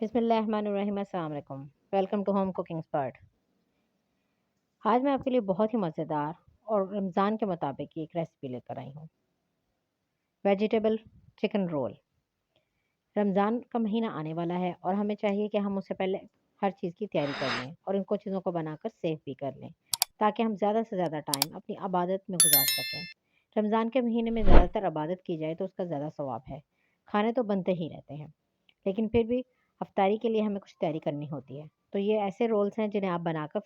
बिस्मिल्लाहिर्रहमानिर्रहीम। अस्सलाम वालेकुम। Welcome to home cooking expert. आज मैं आपके लिए बहुत ही मज़ेदार और रमज़ान के मुताबिक एक रेसिपी लेकर आई हूँ। Vegetable chicken roll. रमज़ान का महीना आने वाला है और हमें चाहिए कि हम उससे पहले हर चीज़ की तैयारी कर लें और इनको चीज़ों को बनाकर सेव भी कर लें, ताकि हम ज़्यादा से ज़्यादा टाइम अपनी इबादत में गुजार सकें। रमज़ान के महीने में ज़्यादातर इबादत की जाए तो उसका ज़्यादा सवाब है। खाने तो बनते ही रहते हैं, लेकिन फिर भी अफ्तारी के लिए हमें कुछ तैयारी करनी होती है। तो ये ऐसे रोल्स हैं जिन्हें आप बनाकर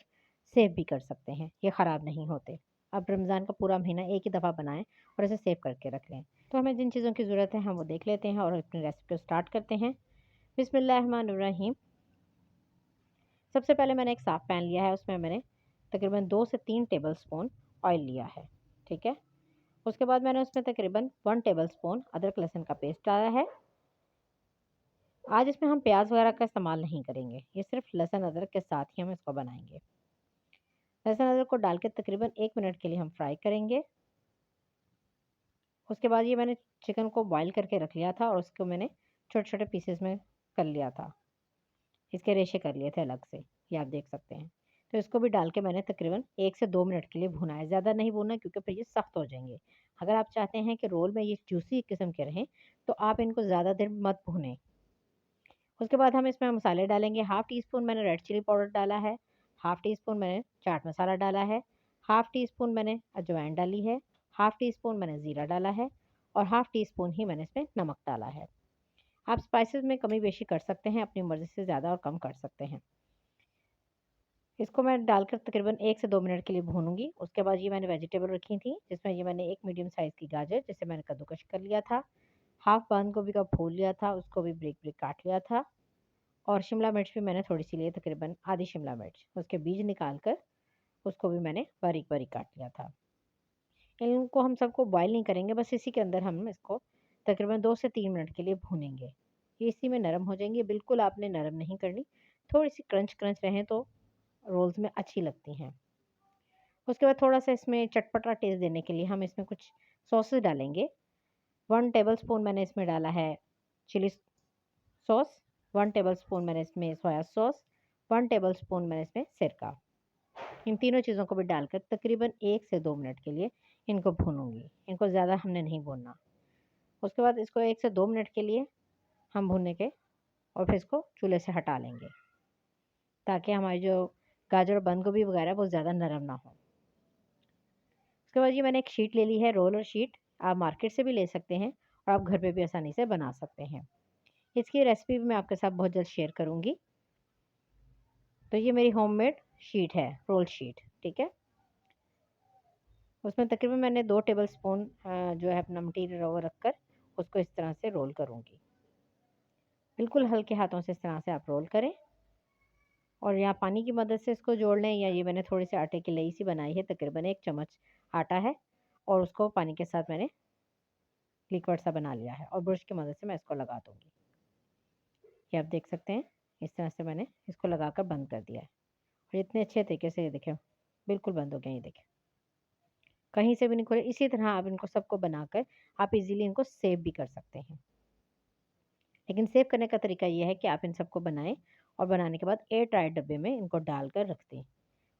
सेव भी कर सकते हैं, ये ख़राब नहीं होते। अब रमज़ान का पूरा महीना एक ही दफ़ा बनाएं और इसे सेव करके रख लें। तो हमें जिन चीज़ों की ज़रूरत है हम वो देख लेते हैं और अपनी रेसिपी को स्टार्ट करते हैं। बिस्मिल्लाहिर्रहमानिर्रहीम। सबसे पहले मैंने एक साफ़ पैन लिया है, उसमें मैंने तकरीबन 2 से 3 टेबल स्पून ऑयल लिया है। ठीक है। उसके बाद मैंने उसमें तकरीबन 1 टेबल स्पून अदरक लहसुन का पेस्ट डाला है। आज इसमें हम प्याज वगैरह का इस्तेमाल नहीं करेंगे, ये सिर्फ लहसुन अदरक के साथ ही हम इसको बनाएंगे। लहसुन अदरक को डाल के तकरीबन 1 मिनट के लिए हम फ्राई करेंगे। उसके बाद ये मैंने चिकन को बॉईल करके रख लिया था और उसको मैंने छोटे छोटे पीसेस में कर लिया था, इसके रेशे कर लिए थे अलग से, ये आप देख सकते हैं। तो इसको भी डाल के मैंने तकरीबन 1 से 2 मिनट के लिए भुना है, ज़्यादा नहीं भूनना क्योंकि फिर ये सख्त हो जाएंगे। अगर आप चाहते हैं कि रोल में ये जूसी किस्म के रहें तो आप इनको ज़्यादा देर मत भूनें। उसके बाद हम इसमें मसाले डालेंगे। हाफ़ टी स्पून मैंने रेड चिली पाउडर डाला है, हाफ़ टी स्पून मैंने चाट मसाला डाला है, हाफ़ टी स्पून मैंने अजवाइन डाली है, हाफ़ टी स्पून मैंने ज़ीरा डाला है और हाफ़ टी स्पून ही मैंने इसमें नमक डाला है। आप स्पाइसेस में कमी बेशी कर सकते हैं, अपनी मर्ज़ी से ज़्यादा और कम कर सकते हैं। इसको मैं डालकर तकरीबन 1 से 2 मिनट के लिए भूनूँगी। उसके बाद ये मैंने वेजिटेबल रखी थी, जिसमें ये मैंने एक मीडियम साइज़ की गाजर जिसे मैंने कद्दूकस कर लिया था, हाफ़ बंद गोभी का फूल लिया था, उसको भी ब्रिक-ब्रिक काट लिया था और शिमला मिर्च भी मैंने थोड़ी-सी ली है, तकरीबन आधी शिमला मिर्च। उसके बीज निकाल कर उसको भी मैंने बारीक-बारीक काट लिया था। इनको हम सबको बॉयल नहीं करेंगे, बस इसी के अंदर हम इसको तकरीबन 2 से 3 मिनट के लिए भूनेंगे। ये इसी में नरम हो जाएँगी, बिल्कुल आपने नरम नहीं करनी, थोड़ी-सी क्रंच-क्रंच रहें तो रोल्स में अच्छी लगती हैं। उसके बाद थोड़ा-सा इसमें चटपटा टेस्ट देने के लिए हम इसमें कुछ सॉसेस डालेंगे। 1 टेबलस्पून मैंने इसमें डाला है चिली सॉस, 1 टेबलस्पून मैंने इसमें सोया सॉस, 1 टेबलस्पून मैंने इसमें सिरका। इन तीनों चीज़ों को भी डालकर तकरीबन 1 से 2 मिनट के लिए इनको भूनूँगी। इनको ज़्यादा हमने नहीं भूनना। उसके बाद इसको 1 से 2 मिनट के लिए हम भूनेंगे और फिर इसको चूल्हे से हटा लेंगे, ताकि हमारी जो गाजर और बंद गोभी वगैरह वो ज़्यादा नरम ना हो। उसके बाद ये मैंने एक शीट ले ली है, रोलर शीट। आप मार्केट से भी ले सकते हैं और आप घर पे भी आसानी से बना सकते हैं। इसकी रेसिपी भी मैं आपके साथ बहुत जल्द शेयर करूँगी। तो ये मेरी होममेड शीट है, रोल शीट, ठीक है। उसमें तकरीबन मैंने 2 टेबलस्पून जो है अपना मटीरियल वो रखकर उसको इस तरह से रोल करूँगी। बिल्कुल हल्के हाथों से इस तरह से आप रोल करें और या पानी की मदद से इसको जोड़ लें, या ये मैंने थोड़ी सी आटे की लई सी बनाई है, तकरीबन 1 चम्मच आटा है और उसको पानी के साथ मैंने लिक्विड सा बना लिया है और ब्रश की मदद से मैं इसको लगा दूँगी। ये आप देख सकते हैं, इस तरह से मैंने इसको लगाकर बंद कर दिया है और इतने अच्छे तरीके से ये देखें बिल्कुल बंद हो गए, ये देखें कहीं से भी नहीं खुले। इसी तरह आप इनको सबको बनाकर आप इजीली इनको सेव भी कर सकते हैं। लेकिन सेव करने का तरीका ये है कि आप इन सबको बनाएं और बनाने के बाद एयर टाइट डब्बे में इनको डालकर रख दें।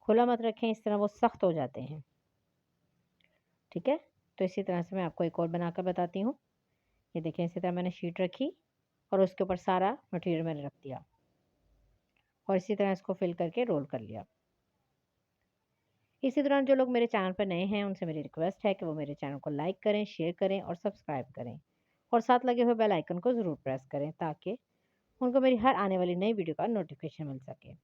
खुला मत रखें, इस तरह वो सख्त हो जाते हैं। ठीक है। तो इसी तरह से मैं आपको एक और बनाकर बताती हूँ। ये देखें, इसी तरह मैंने शीट रखी और उसके ऊपर सारा मटेरियल मैंने रख दिया और इसी तरह इसको फिल करके रोल कर लिया। इसी दौरान जो लोग मेरे चैनल पर नए हैं उनसे मेरी रिक्वेस्ट है कि वो मेरे चैनल को लाइक करें, शेयर करें और सब्सक्राइब करें और साथ लगे हुए बेल आइकन को ज़रूर प्रेस करें, ताकि उनको मेरी हर आने वाली नई वीडियो का नोटिफिकेशन मिल सके।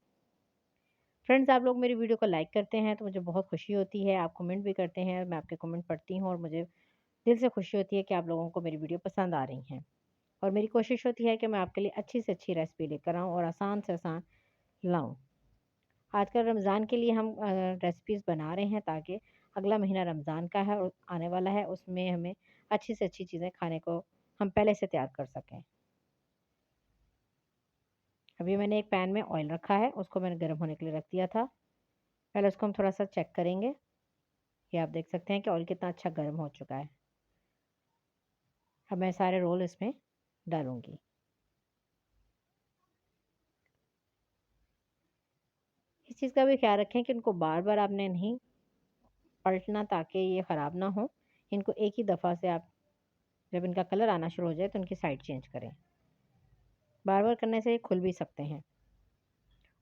फ्रेंड्स, आप लोग मेरी वीडियो को लाइक करते हैं तो मुझे बहुत खुशी होती है। आप कमेंट भी करते हैं, मैं आपके कमेंट पढ़ती हूँ और मुझे दिल से खुशी होती है कि आप लोगों को मेरी वीडियो पसंद आ रही हैं। और मेरी कोशिश होती है कि मैं आपके लिए अच्छी से अच्छी रेसिपी लेकर आऊँ और आसान से आसान लाऊँ। आजकल रमज़ान के लिए हम रेसिपीज़ बना रहे हैं, ताकि अगला महीना रमज़ान का है और आने वाला है, उसमें हमें अच्छी से अच्छी चीज़ें खाने को हम पहले से तैयार कर सकें। अभी मैंने एक पैन में ऑयल रखा है, उसको मैंने गर्म होने के लिए रख दिया था। पहले उसको हम थोड़ा-सा चेक करेंगे। ये आप देख सकते हैं कि ऑयल कितना अच्छा गर्म हो चुका है। अब मैं सारे रोल इसमें डालूँगी। इस चीज़ का भी ख्याल रखें कि इनको बार-बार आपने नहीं पलटना ताकि ये ख़राब ना हो। इनको एक ही दफ़ा से आप जब इनका कलर आना शुरू हो जाए तो इनकी साइड चेंज करें। बार-बार करने से ये खुल भी सकते हैं।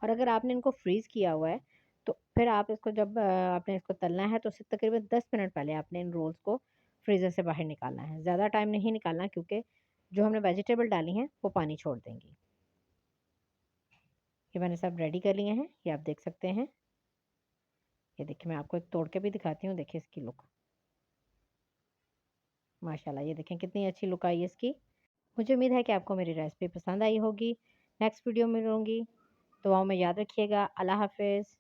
और अगर आपने इनको फ्रीज़ किया हुआ है, तो फिर आप इसको जब आपने इसको तलना है तो उससे तकरीबन 10 मिनट पहले आपने इन रोल्स को फ्रीज़र से बाहर निकालना है। ज़्यादा टाइम नहीं निकालना क्योंकि जो हमने वेजिटेबल डाली हैं, वो पानी छोड़ देंगी। ये मैंने सब रेडी कर लिए हैं, ये आप देख सकते हैं। ये देखिए मैं आपको एक तोड़ के भी दिखाती हूँ, देखिए इसकी लुक। माशाल्लाह ये देखें कितनी अच्छी लुक आई है इसकी। मुझे उम्मीद है कि आपको मेरी रेसिपी पसंद आई होगी। नेक्स्ट वीडियो में मिलूँगी। दुआओं में याद रखिएगा। अल्लाह हाफ़िज़।